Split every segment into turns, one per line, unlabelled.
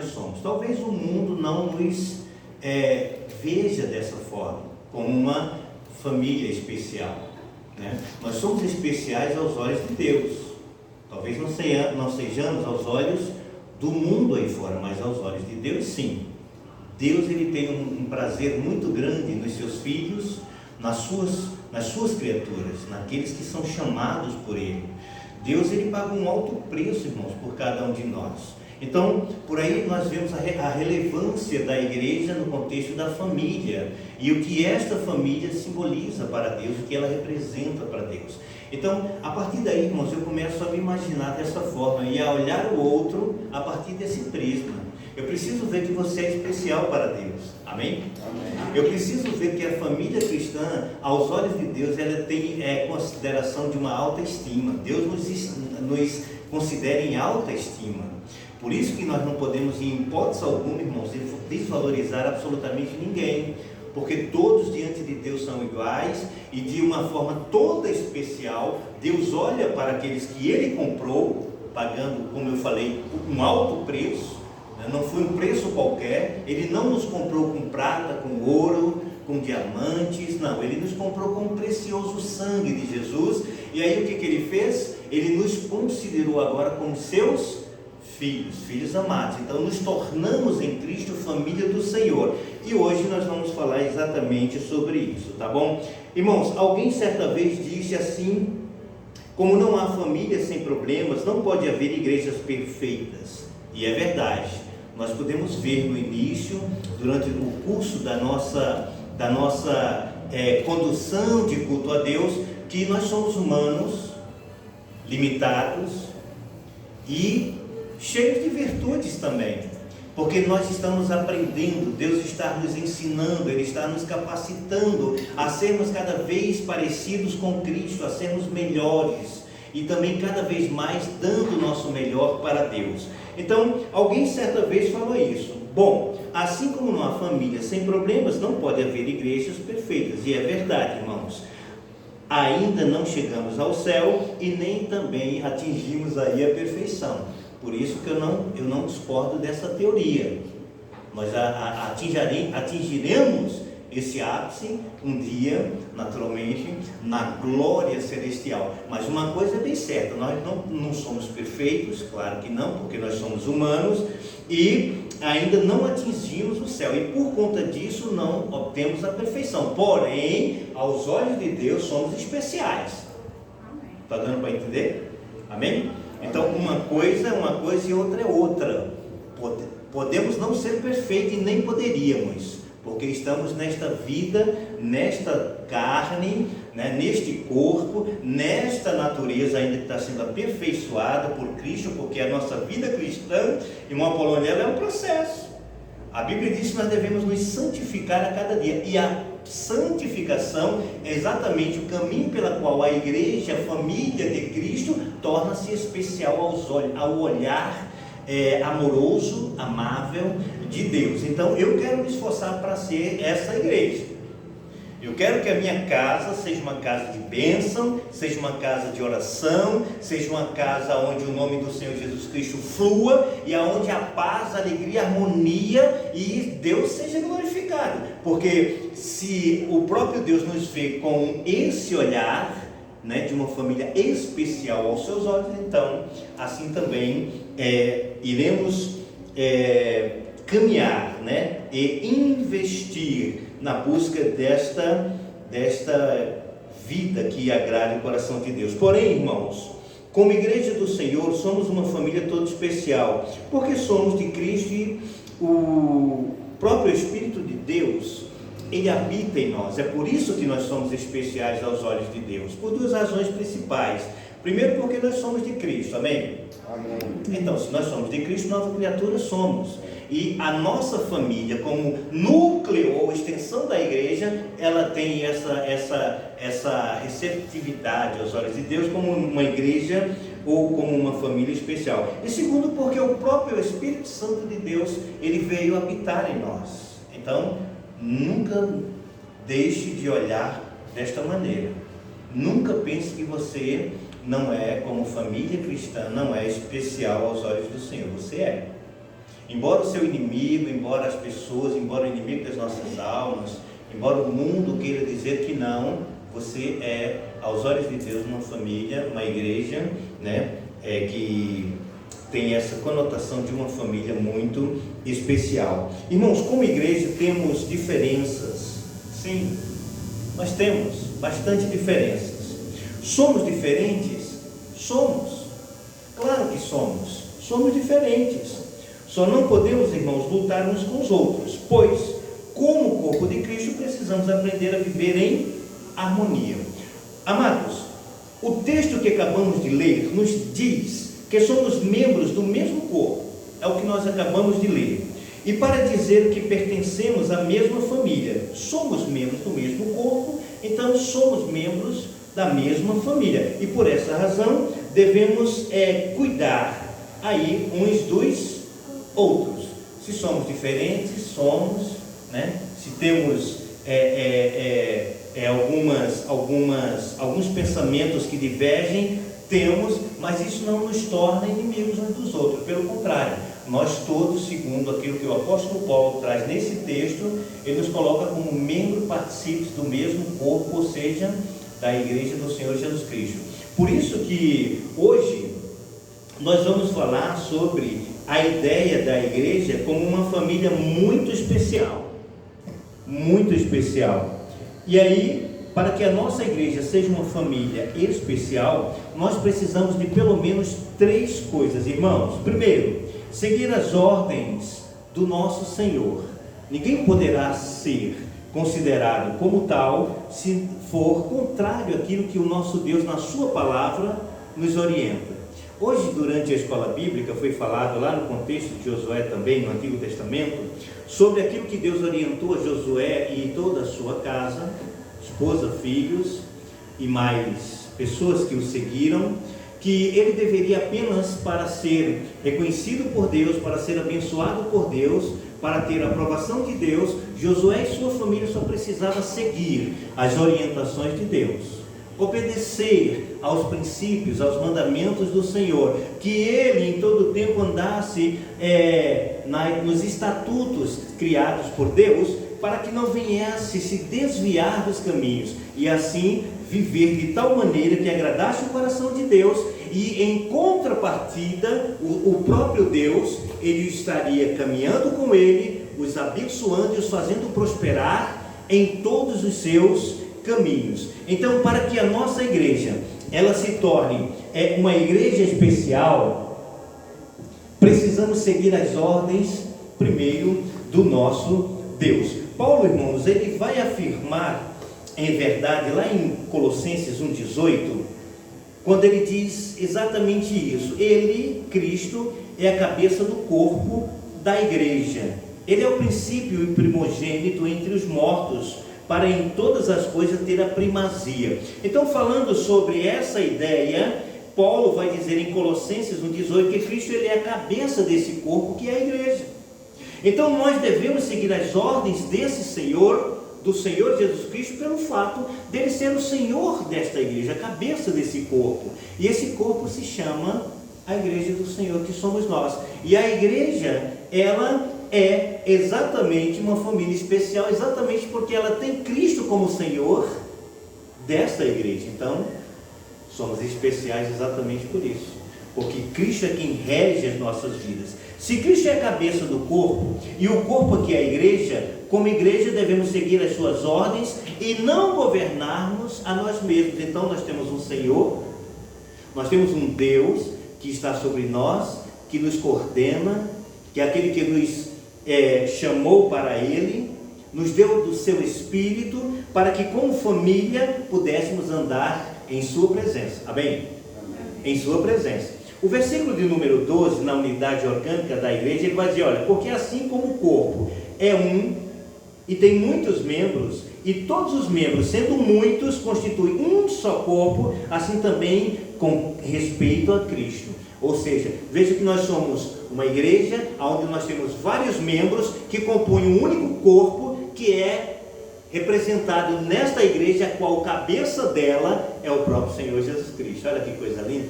nós somos. Talvez o mundo não nos veja dessa forma, como uma família especial, né? Nós somos especiais aos olhos de Deus. Talvez não sejamos aos olhos do mundo aí fora, mas aos olhos de Deus, sim. Deus, ele tem um prazer muito grande nos seus filhos, nas suas criaturas, naqueles que são chamados por Ele. Deus, ele paga um alto preço, irmãos, por cada um de nós. Então, por aí nós vemos a relevância da igreja no contexto da família e o que esta família simboliza para Deus, o que ela representa para Deus. Então, a partir daí, irmãos, eu começo a me imaginar dessa forma e a olhar o outro a partir desse prisma. Eu preciso ver que você é especial para Deus. Amém? Amém. Eu preciso ver que a família cristã, aos olhos de Deus, ela tem consideração de uma alta estima. Deus nos considera em alta estima. Por isso que nós não podemos, em hipótese alguma, irmãos, desvalorizar absolutamente ninguém. Porque todos diante de Deus são iguais e de uma forma toda especial. Deus olha para aqueles que Ele comprou, pagando, como eu falei, um alto preço. Não foi um preço qualquer. Ele não nos comprou com prata, com ouro, com diamantes. Não, Ele nos comprou com o precioso sangue de Jesus. E aí o que Ele fez? Ele nos considerou agora como seus filhos amados. Então nos tornamos em Cristo família do Senhor. E hoje nós vamos falar exatamente sobre isso, tá bom? Irmãos, alguém certa vez disse assim: como não há família sem problemas, não pode haver igrejas perfeitas. E é verdade. Nós podemos ver no início, durante o curso da nossa condução de culto a Deus, que nós somos humanos, limitados e cheios de virtudes também, porque nós estamos aprendendo, Deus está nos ensinando, Ele está nos capacitando a sermos cada vez parecidos com Cristo, a sermos melhores e também cada vez mais dando o nosso melhor para Deus. Então, alguém certa vez falou isso: bom, assim como numa família sem problemas, não pode haver igrejas perfeitas. E é verdade, irmãos. Ainda não chegamos ao céu e nem também atingimos aí a perfeição. Por isso que eu não discordo dessa teoria. Nós atingiremos esse ápice um dia, naturalmente, na glória celestial. Mas uma coisa é bem certa: nós não somos perfeitos, claro que não, porque nós somos humanos e ainda não atingimos o céu. E por conta disso não obtemos a perfeição. Porém, aos olhos de Deus somos especiais. Está dando para entender? Amém? Então, uma coisa é uma coisa e outra é outra. Podemos não ser perfeitos e nem poderíamos, porque estamos nesta vida, nesta carne, né, neste corpo, nesta natureza ainda que está sendo aperfeiçoada por Cristo, porque a nossa vida cristã, irmão Apolonelo, é um processo. A Bíblia diz que nós devemos nos santificar a cada dia, e a santificação é exatamente o caminho pela qual a igreja, a família de Cristo, torna-se especial ao olhar amoroso, amável de Deus. Então eu quero me esforçar para ser essa igreja. Eu quero que a minha casa seja uma casa de bênção, seja uma casa de oração, seja uma casa onde o nome do Senhor Jesus Cristo flua e aonde a paz, a alegria, a harmonia e Deus seja glorificado. Porque se o próprio Deus nos vê com esse olhar, né, de uma família especial aos seus olhos, então assim também iremos caminhar, né, e investir na busca desta vida que agrade o coração de Deus. Porém, irmãos, como igreja do Senhor, somos uma família toda especial, porque somos de Cristo e o próprio Espírito de Deus, Ele habita em nós. É por isso que nós somos especiais aos olhos de Deus, por duas razões principais. Primeiro, porque nós somos de Cristo, amém? Amém. Então, se nós somos de Cristo, nova criatura somos. E a nossa família, como núcleo ou extensão da igreja, ela tem essa receptividade aos olhos de Deus como uma igreja ou como uma família especial. E segundo, porque o próprio Espírito Santo de Deus, ele veio habitar em nós. Então, nunca deixe de olhar desta maneira. Nunca pense que você não é, como família cristã, não é especial aos olhos do Senhor. Você é. Embora o seu inimigo, embora as pessoas, embora o inimigo das nossas almas, embora o mundo queira dizer que não, você é, aos olhos de Deus, uma família, uma igreja, né, que tem essa conotação de uma família muito especial. Irmãos, como igreja temos diferenças. Sim, nós temos bastante diferenças. Somos diferentes? Somos. Claro que somos. Somos diferentes. Só não podemos, irmãos, lutar uns com os outros, pois, como corpo de Cristo, precisamos aprender a viver em harmonia. Amados, o texto que acabamos de ler nos diz que somos membros do mesmo corpo. É o que nós acabamos de ler. E para dizer que pertencemos à mesma família, somos membros do mesmo corpo, então somos membros da mesma família. E por essa razão devemos cuidar aí uns dos outros. Se somos diferentes, somos, né? Se temos alguns pensamentos que divergem, temos, mas isso não nos torna inimigos uns dos outros. Pelo contrário, nós todos, segundo aquilo que o apóstolo Paulo traz nesse texto, ele nos coloca como membro partícipes do mesmo corpo, ou seja, da igreja do Senhor Jesus Cristo. Por isso que hoje nós vamos falar sobre a ideia da igreja como uma família muito especial. Muito especial. E aí, para que a nossa igreja seja uma família especial, nós precisamos de pelo menos 3 coisas, irmãos. Primeiro, seguir as ordens do nosso Senhor. Ninguém poderá ser considerado como tal se for contrário àquilo que o nosso Deus, na sua palavra, nos orienta. Hoje, durante a escola bíblica, foi falado lá no contexto de Josué também, no Antigo Testamento, sobre aquilo que Deus orientou a Josué e toda a sua casa, esposa, filhos e mais pessoas que o seguiram, que ele deveria apenas, para ser reconhecido por Deus, para ser abençoado por Deus, para ter a aprovação de Deus, Josué e sua família só precisavam seguir as orientações de Deus, obedecer aos princípios, aos mandamentos do Senhor, que ele em todo o tempo andasse nos estatutos criados por Deus, para que não viesse se desviar dos caminhos, e assim viver de tal maneira que agradasse o coração de Deus, e em contrapartida, o próprio Deus, ele estaria caminhando com ele, os abençoando e os fazendo prosperar em todos os seus caminhos. Então, para que a nossa igreja, ela se torne uma igreja especial, precisamos seguir as ordens, primeiro, do nosso Deus. Paulo, irmãos, ele vai afirmar, em verdade, lá em Colossenses 1,18, quando ele diz exatamente isso: ele, Cristo, é a cabeça do corpo da igreja. Ele é o princípio e primogênito entre os mortos, para em todas as coisas ter a primazia. Então, falando sobre essa ideia, Paulo vai dizer em Colossenses 1,18 que Cristo, ele é a cabeça desse corpo que é a igreja. Então nós devemos seguir as ordens desse Senhor, do Senhor Jesus Cristo, pelo fato dele ser o Senhor desta igreja, a cabeça desse corpo. E esse corpo se chama a igreja do Senhor, que somos nós. E a igreja, ela é exatamente uma família especial, exatamente porque ela tem Cristo como Senhor desta igreja. Então, somos especiais exatamente por isso, porque Cristo é quem rege as nossas vidas. Se Cristo é a cabeça do corpo, e o corpo aqui é a igreja, como igreja devemos seguir as suas ordens e não governarmos a nós mesmos. Então nós temos um Senhor, nós temos um Deus que está sobre nós, que nos coordena, que é aquele que nos chamou para Ele, nos deu do seu Espírito, para que como família pudéssemos andar em sua presença. Amém? Em sua presença. O versículo de número 12, na unidade orgânica da igreja, ele vai dizer: olha, porque assim como o corpo é um e tem muitos membros, e todos os membros, sendo muitos, constituem um só corpo, assim também com respeito a Cristo. Ou seja, veja que nós somos uma igreja onde nós temos vários membros que compõem um único corpo, que é representado nesta igreja, a qual cabeça dela é o próprio Senhor Jesus Cristo. Olha que coisa linda.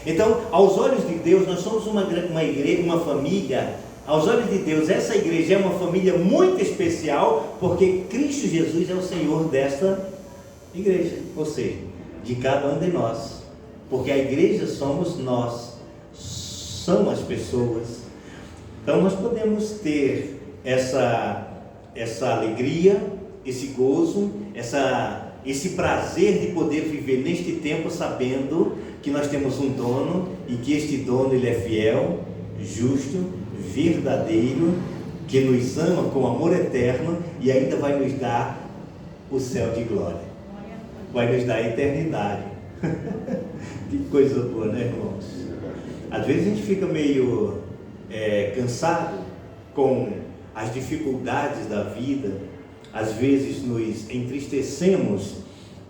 Então, aos olhos de Deus, nós somos uma igreja, uma família Aos olhos de Deus, essa igreja é uma família muito especial, porque Cristo Jesus é o Senhor desta igreja, ou seja, de cada um de nós, porque a igreja somos nós, são as pessoas. Então nós podemos ter essa alegria, esse gozo, esse prazer de poder viver neste tempo sabendo que nós temos um dono e que este dono ele é fiel, justo, verdadeiro, que nos ama com amor eterno e ainda vai nos dar o céu de glória, vai nos dar a eternidade. Que coisa boa, né, irmãos? Às vezes a gente fica meio cansado com as dificuldades da vida, às vezes nos entristecemos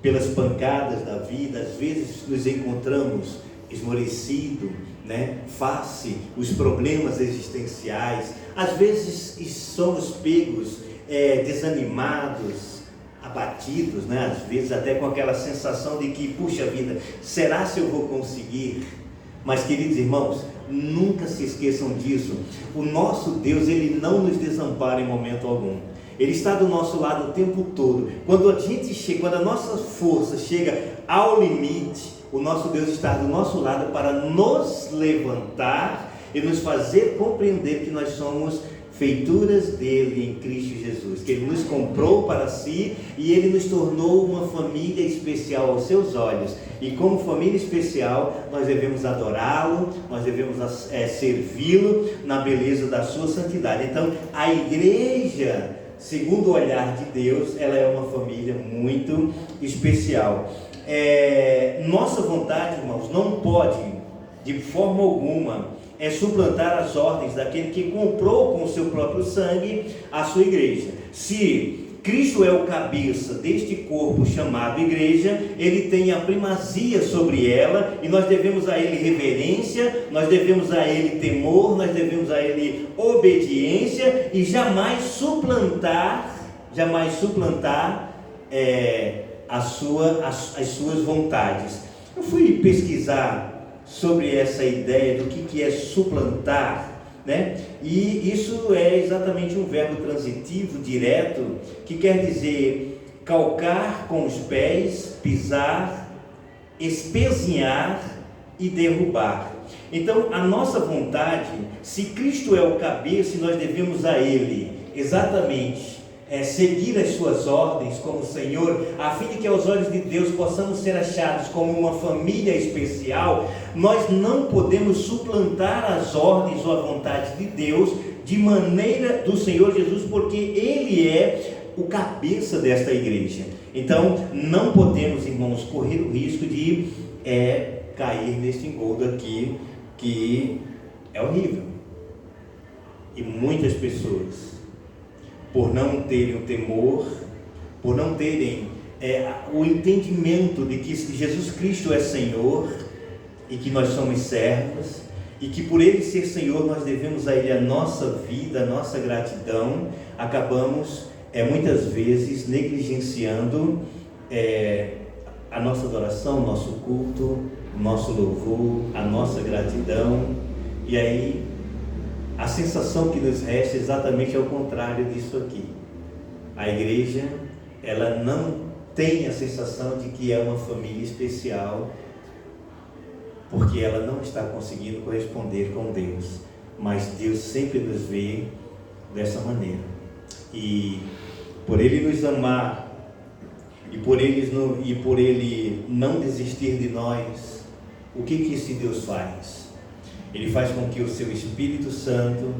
pelas pancadas da vida, às vezes nos encontramos esmorecidos, né, face os problemas existenciais, às vezes somos pegos desanimados, abatidos, né, às vezes até com aquela sensação de que, puxa vida, será se eu vou conseguir? Mas, queridos irmãos, nunca se esqueçam disso. O nosso Deus, Ele não nos desampara em momento algum. Ele está do nosso lado o tempo todo. Quando a nossa força chega ao limite, o nosso Deus está do nosso lado para nos levantar e nos fazer compreender que nós somos feituras dele em Cristo Jesus, que Ele nos comprou para si e Ele nos tornou uma família especial aos seus olhos, e como família especial nós devemos adorá-lo, nós devemos servi-lo na beleza da sua santidade. Então a igreja, segundo o olhar de Deus, ela é uma família muito especial. Nossa vontade, irmãos, não pode de forma alguma suplantar as ordens daquele que comprou com o seu próprio sangue a sua igreja. Se Cristo é o cabeça deste corpo chamado igreja, Ele tem a primazia sobre ela, e nós devemos a Ele reverência, nós devemos a Ele temor, nós devemos a Ele obediência, e jamais suplantar as suas vontades. Eu fui pesquisar sobre essa ideia do que é suplantar, né? E isso é exatamente um verbo transitivo direto, que quer dizer calcar com os pés, pisar, espezinhar e derrubar. Então a nossa vontade, se Cristo é o cabeça e nós devemos a Ele exatamente seguir as suas ordens como Senhor, a fim de que aos olhos de Deus possamos ser achados como uma família especial, nós não podemos suplantar as ordens ou a vontade de Deus de maneira do Senhor Jesus, porque Ele é o cabeça desta igreja. Então não podemos, irmãos, correr o risco de cair neste engodo aqui, que é horrível. E muitas pessoas, por não terem o temor, por não terem o entendimento de que Jesus Cristo é Senhor e que nós somos servos, e que por Ele ser Senhor nós devemos a Ele a nossa vida, a nossa gratidão, acabamos muitas vezes negligenciando a nossa adoração, o nosso culto, o nosso louvor, a nossa gratidão, e aí a sensação que nos resta exatamente é o contrário disso aqui. A igreja, ela não tem a sensação de que é uma família especial, porque ela não está conseguindo corresponder com Deus, mas Deus sempre nos vê dessa maneira, e por Ele nos amar, e por Ele não desistir de nós, o que esse Deus faz? Ele faz com que o seu Espírito Santo,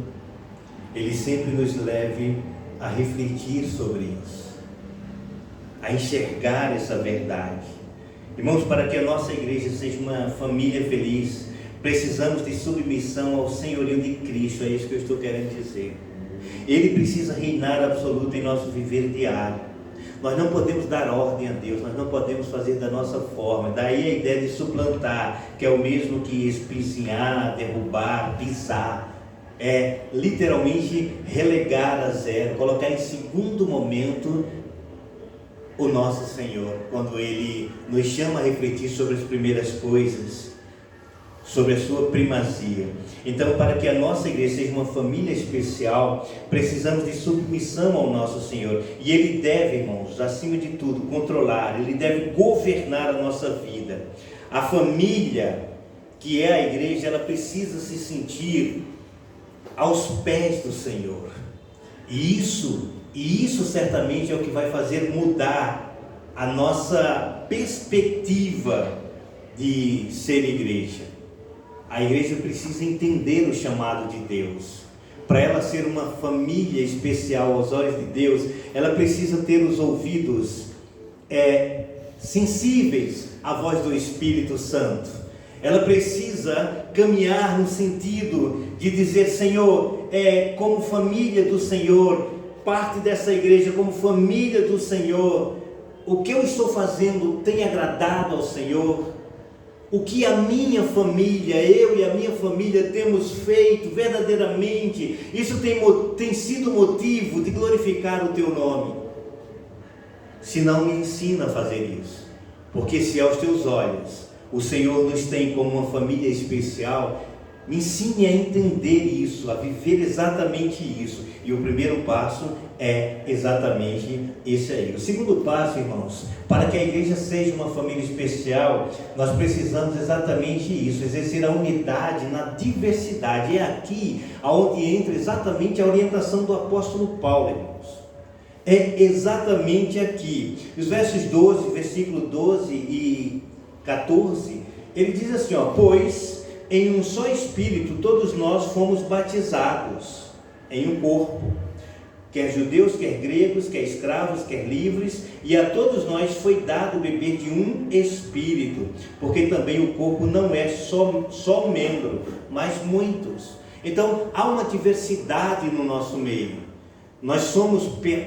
Ele sempre nos leve a refletir sobre isso, a enxergar essa verdade. Irmãos, para que a nossa igreja seja uma família feliz, precisamos de submissão ao senhorio de Cristo, é isso que eu estou querendo dizer. Ele precisa reinar absoluto em nosso viver diário. Nós não podemos dar ordem a Deus, nós não podemos fazer da nossa forma. Daí a ideia de suplantar, que é o mesmo que espizinhar, derrubar, pisar. É literalmente relegar a zero, colocar em segundo momento o nosso Senhor, quando Ele nos chama a refletir sobre as primeiras coisas. sobre a sua primazia. Então, para que a nossa igreja seja uma família especial, precisamos de submissão ao nosso Senhor. E Ele deve, irmãos, acima de tudo, controlar, Ele deve governar a nossa vida. A família, que é a igreja, ela precisa se sentir aos pés do Senhor. E isso certamente é o que vai fazer mudar a nossa perspectiva de ser igreja. A igreja precisa entender o chamado de Deus. Para ela ser uma família especial aos olhos de Deus, ela precisa ter os ouvidos sensíveis à voz do Espírito Santo. Ela precisa caminhar no sentido de dizer: Senhor, como família do Senhor, parte dessa igreja como família do Senhor, o que eu estou fazendo tem agradado ao Senhor? O que a minha família, eu e a minha família temos feito verdadeiramente, isso tem sido motivo de glorificar o Teu nome? Se não, me ensina a fazer isso, porque se aos Teus olhos o Senhor nos tem como uma família especial, me ensine a entender isso, a viver exatamente isso. E o primeiro passo é exatamente esse aí. O segundo passo, irmãos, para que a igreja seja uma família especial, nós precisamos exatamente isso, exercer a unidade na diversidade. É aqui onde entra exatamente a orientação do apóstolo Paulo, irmãos. É exatamente aqui. Os versos 12, versículo 12 e 14, ele diz assim, pois em um só Espírito todos nós fomos batizados em um corpo, quer judeus, quer gregos, quer escravos, quer livres, e a todos nós foi dado beber de um Espírito, porque também o corpo não é só um membro, mas muitos. Então há uma diversidade no nosso meio. Nós somos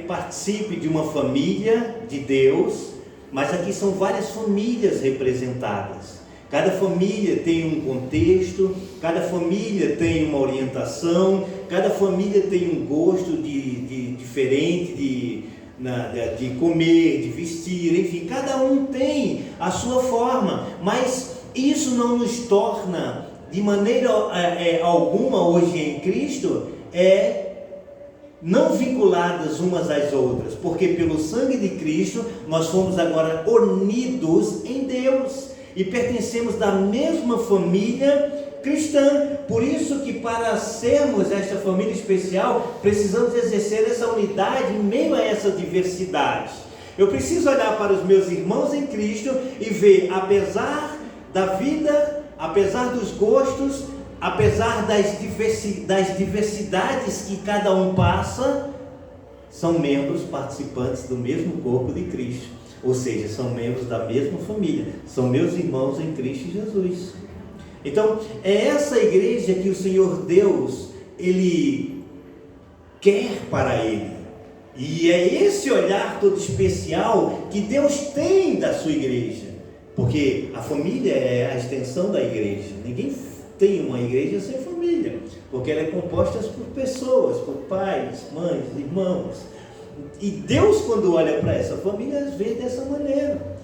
participe de uma família de Deus, mas aqui são várias famílias representadas. Cada família tem um contexto, cada família tem uma orientação, cada família tem um gosto diferente de comer, de vestir, enfim, cada um tem a sua forma, mas isso não nos torna de maneira alguma hoje em Cristo não vinculadas umas às outras, porque pelo sangue de Cristo nós fomos agora unidos em Deus e pertencemos da mesma família cristã. Por isso que para sermos esta família especial, precisamos exercer essa unidade em meio a essa diversidade. Eu preciso olhar para os meus irmãos em Cristo e ver, apesar da vida, apesar dos gostos, apesar das diversidades que cada um passa, são membros participantes do mesmo corpo de Cristo. Ou seja, são membros da mesma família, são meus irmãos em Cristo Jesus. Então, é essa igreja que o Senhor Deus, Ele quer para Ele. E é esse olhar todo especial que Deus tem da sua igreja. Porque a família é a extensão da igreja. Ninguém tem uma igreja sem família, porque ela é composta por pessoas, por pais, mães, irmãos. E Deus, quando olha para essa família, vê dessa maneira.